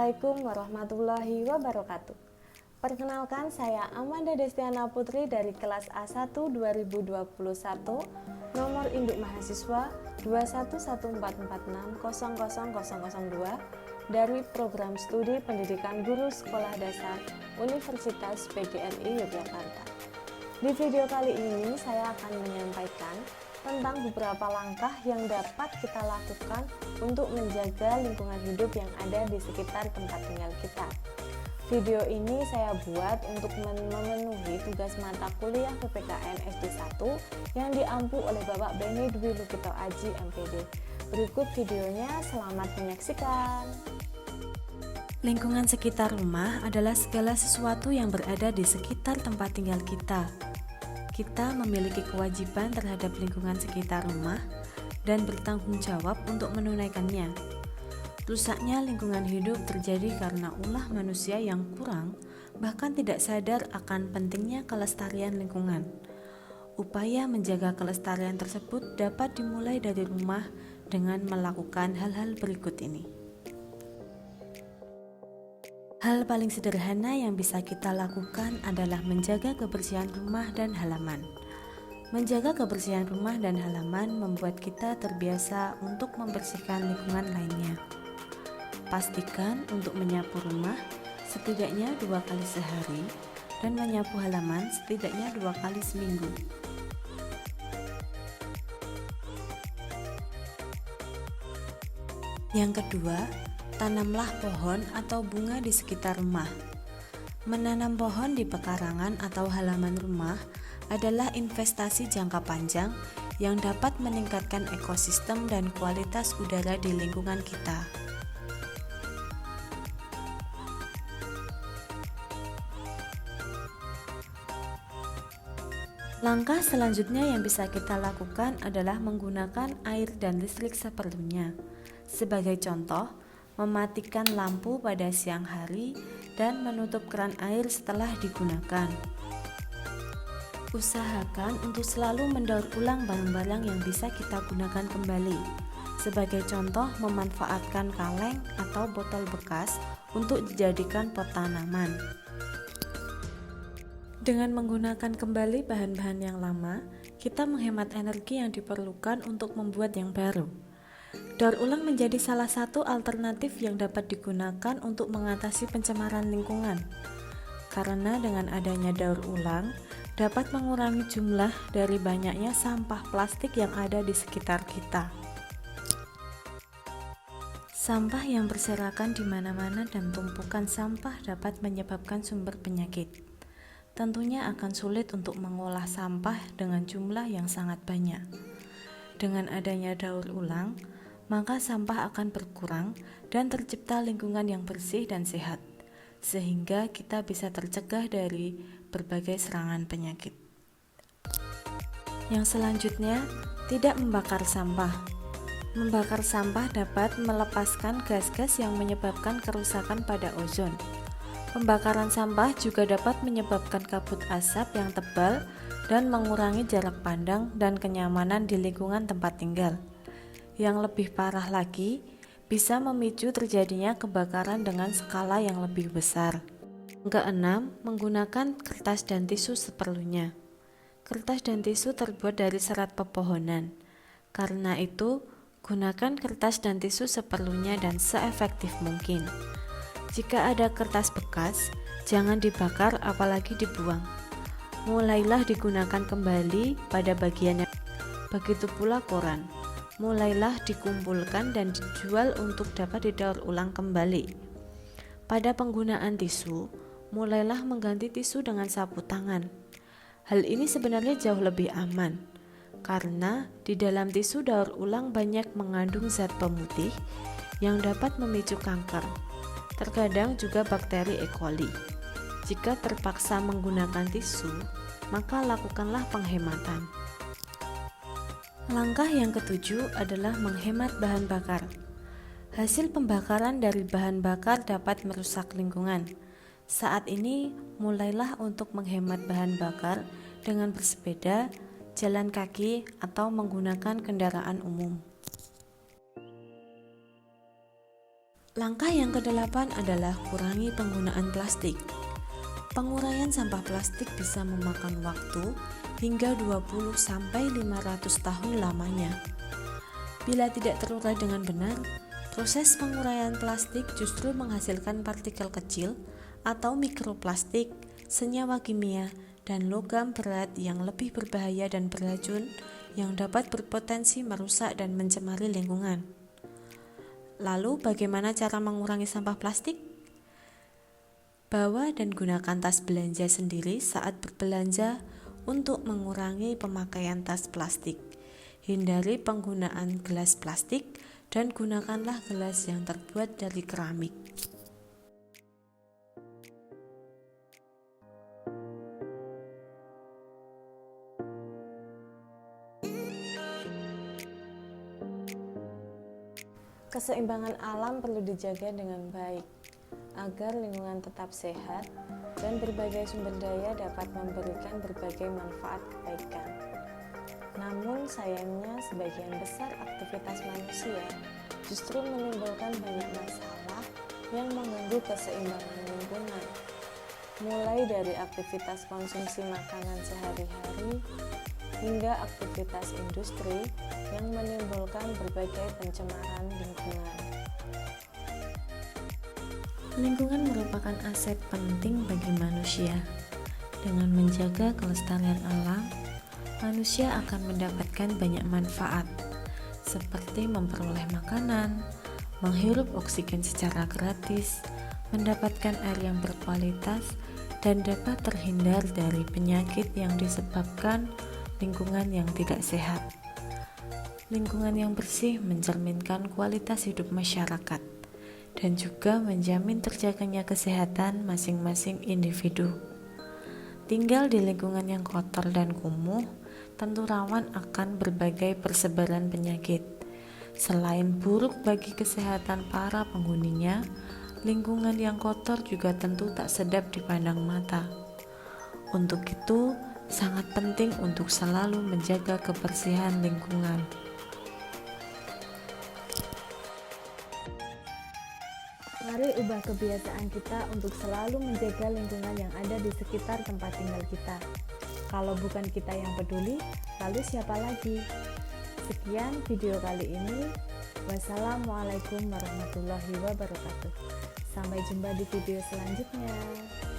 Assalamualaikum warahmatullahi wabarakatuh. Perkenalkan, saya Amanda Destiana Putri dari kelas A1 2021, nomor induk mahasiswa 21144600002 dari program studi pendidikan guru sekolah dasar Universitas PGRI Yogyakarta. Di video kali ini saya akan menyampaikan tentang beberapa langkah yang dapat kita lakukan untuk menjaga lingkungan hidup yang ada di sekitar tempat tinggal kita. Video ini saya buat untuk memenuhi tugas mata kuliah PPKN SD 1 yang diampu oleh Bapak Beni Dwi Lukito Aji MPD. Berikut videonya, selamat menyaksikan. Lingkungan sekitar rumah adalah segala sesuatu yang berada di sekitar tempat tinggal kita. Kita memiliki kewajiban terhadap lingkungan sekitar rumah dan bertanggung jawab untuk menunaikannya. Rusaknya lingkungan hidup terjadi karena ulah manusia yang kurang, bahkan tidak sadar akan pentingnya kelestarian lingkungan. Upaya menjaga kelestarian tersebut dapat dimulai dari rumah dengan melakukan hal-hal berikut ini. Hal paling sederhana yang bisa kita lakukan adalah menjaga kebersihan rumah dan halaman. Menjaga kebersihan rumah dan halaman membuat kita terbiasa untuk membersihkan lingkungan lainnya. Pastikan untuk menyapu rumah setidaknya 2 kali sehari dan menyapu halaman setidaknya 2 kali seminggu. Yang kedua, tanamlah pohon atau bunga di sekitar rumah. Menanam pohon di pekarangan atau halaman rumah adalah investasi jangka panjang yang dapat meningkatkan ekosistem dan kualitas udara di lingkungan kita. Langkah selanjutnya yang bisa kita lakukan adalah menggunakan air dan listrik seperlunya. Sebagai contoh, mematikan lampu pada siang hari dan menutup keran air setelah digunakan. Usahakan untuk selalu mendaur ulang barang-barang yang bisa kita gunakan kembali. Sebagai contoh, memanfaatkan kaleng atau botol bekas untuk dijadikan pot tanaman. Dengan menggunakan kembali bahan-bahan yang lama, kita menghemat energi yang diperlukan untuk membuat yang baru. Daur ulang menjadi salah satu alternatif yang dapat digunakan untuk mengatasi pencemaran lingkungan. Karena dengan adanya daur ulang, dapat mengurangi jumlah dari banyaknya sampah plastik yang ada di sekitar kita. Sampah yang berserakan di mana-mana dan tumpukan sampah dapat menyebabkan sumber penyakit. Tentunya akan sulit untuk mengolah sampah dengan jumlah yang sangat banyak. Dengan adanya daur ulang, maka sampah akan berkurang dan tercipta lingkungan yang bersih dan sehat, sehingga kita bisa tercegah dari berbagai serangan penyakit. Yang selanjutnya, tidak membakar sampah. Membakar sampah dapat melepaskan gas-gas yang menyebabkan kerusakan pada ozon. Pembakaran sampah juga dapat menyebabkan kabut asap yang tebal dan mengurangi jarak pandang dan kenyamanan di lingkungan tempat tinggal. Yang lebih parah lagi, bisa memicu terjadinya kebakaran dengan skala yang lebih besar. Yang keenam, menggunakan kertas dan tisu seperlunya. Kertas dan tisu terbuat dari serat pepohonan. Karena itu, gunakan kertas dan tisu seperlunya dan seefektif mungkin. Jika ada kertas bekas, jangan dibakar apalagi dibuang. Mulailah digunakan kembali pada bagiannya. Begitu pula koran. Mulailah dikumpulkan dan dijual untuk dapat didaur ulang kembali. Pada penggunaan tisu, mulailah mengganti tisu dengan sapu tangan. Hal ini sebenarnya jauh lebih aman, karena di dalam tisu daur ulang banyak mengandung zat pemutih yang dapat memicu kanker. Terkadang juga bakteri E. coli. Jika terpaksa menggunakan tisu, maka lakukanlah penghematan. Langkah yang ketujuh adalah menghemat bahan bakar. Hasil pembakaran dari bahan bakar dapat merusak lingkungan. Saat ini, mulailah untuk menghemat bahan bakar dengan bersepeda, jalan kaki, atau menggunakan kendaraan umum. Langkah yang kedelapan adalah kurangi penggunaan plastik. Penguraian sampah plastik bisa memakan waktu hingga 20-500 tahun lamanya. Bila tidak terurai dengan benar, proses penguraian plastik justru menghasilkan partikel kecil atau mikroplastik, senyawa kimia, dan logam berat yang lebih berbahaya dan beracun yang dapat berpotensi merusak dan mencemari lingkungan. Lalu, bagaimana cara mengurangi sampah plastik? Bawa dan gunakan tas belanja sendiri saat berbelanja untuk mengurangi pemakaian tas plastik. Hindari penggunaan gelas plastik dan gunakanlah gelas yang terbuat dari keramik. Keseimbangan alam perlu dijaga dengan baik agar lingkungan tetap sehat dan berbagai sumber daya dapat memberikan berbagai manfaat kebaikan. Namun sayangnya sebagian besar aktivitas manusia justru menimbulkan banyak masalah yang mengganggu keseimbangan lingkungan, mulai dari aktivitas konsumsi makanan sehari-hari hingga aktivitas industri yang menimbulkan berbagai pencemaran lingkungan. Lingkungan merupakan aset penting bagi manusia. Dengan menjaga kelestarian alam, manusia akan mendapatkan banyak manfaat, seperti memperoleh makanan, menghirup oksigen secara gratis, mendapatkan air yang berkualitas, dan dapat terhindar dari penyakit yang disebabkan lingkungan yang tidak sehat. Lingkungan yang bersih mencerminkan kualitas hidup masyarakat dan juga menjamin terjaganya kesehatan masing-masing individu. Tinggal di lingkungan yang kotor dan kumuh tentu rawan akan berbagai persebaran penyakit. Selain buruk bagi kesehatan para penghuninya, lingkungan yang kotor juga tentu tak sedap dipandang mata. Untuk itu, sangat penting untuk selalu menjaga kebersihan lingkungan. Mari ubah kebiasaan kita untuk selalu menjaga lingkungan yang ada di sekitar tempat tinggal kita. Kalau bukan kita yang peduli, lalu siapa lagi? Sekian video kali ini. Wassalamualaikum warahmatullahi wabarakatuh. Sampai jumpa di video selanjutnya.